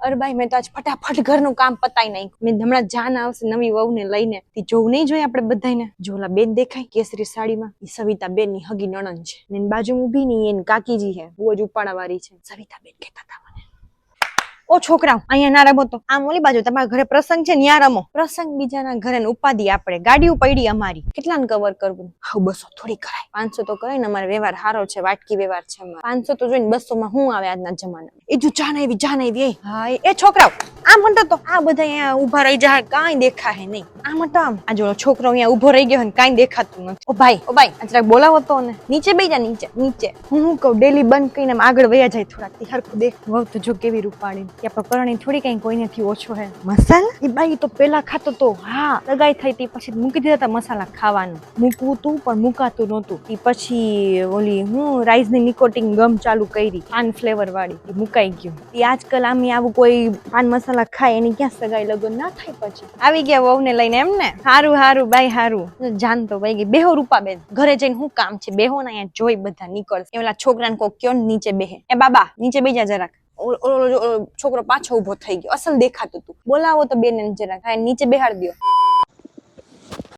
અરબાઈ મેં તો આજ ફટાફટ ઘરનું કામ પતાઈ નાખ્યું. મેં હમણાં જાન આવશે નવી વહુને લઈને, તી જોવું નહીં જોઈએ આપણે બધાને. જોલા બેન દેખાય કેસરી સાડીમાં, ઈ સવિતા બેન ની હગી નણંદ છે. ને એની બાજુમાં ઊભી ની એની કાકીજી છે, બહુ જ ઉપાડા વાળી છે. સવિતા બેન કહેતા હતા મને, ઓ છોકરાઓ અહીંયા ના રમો તો આમ ઓલી બાજુ તમારા ઘરે પ્રસંગ છે ન્યા રમો. પ્રસંગ બીજાના ઘરે ને ઉપાધિ આપણે, ગાડીઓ પડી અમારી, કેટલાને કવર કરવું? હા 200 થોડી કરાય, 500 તો કરાય ને. અમારે વ્યવહાર સારો છે, વાટકી વ્યવહાર છે. 500 તો જોઈને 200 માં શું આવે આજના જમાનામાં? એ જો જાન આવી. હા એ છોકરાઓ આમ હંટો તો, આ બધા અહીંયા ઉભા રહી જાય, કાંઈ દેખાય નહીં. આમ હંટો આમ. આ જો છોકરો અહીંયા ઉભો રહી ગયો ને કાંઈ દેખાતું નથી. ઓ ભાઈ જરાક બોલાવો તો ને. નીચે બેસી જા, નીચે. હું કહું ડેલી બંધ કરીને આગળ વયા જાય થોડાક, હરખું દેખ. વહુ તો જો કેવી રૂપાળી, કે આપણે કરણી થોડી કઈ કોઈનેથી ઓછો હે. મસાલા એ બાઈ તો પેલા ખાતો તો, હા લગાઈ થઈ તી પછી મૂકી દીધા હતા મસાલા ખાવાનું. મૂકવું તું પણ મુકાતું નહોતું. ઈ પછી ઓલી હું રાઈસ ની નિકોટિંગ ગમ ચાલુ કરી, પાન ફ્લેવર વાળી, એ મુકાઈ ગયું. ઈ આજકાલ આમ આવું કોઈ પાન મસાલા ખાય એની ક્યાં સગાઈ લગન ના થાય. પછી આવી ગયા વહુ ને લઈને એમ ને. હારું બાઈ હારું. જાન તો વઈ ગઈ. બેહો રૂપાબેન, ઘરે જઈને શું કામ છે? બેહો ને, અહીંયા જોઈ બધા નીકળશે. એલા છોકરાને કોક કયો નીચે બેહે. એ બાબા નીચે બેજા જરાક. છોકરો પાછો ઉભો થઈ ગયો, અસલ દેખાતું તું. બોલાવો તો બેન જરાક, નીચે બેહાડ દો.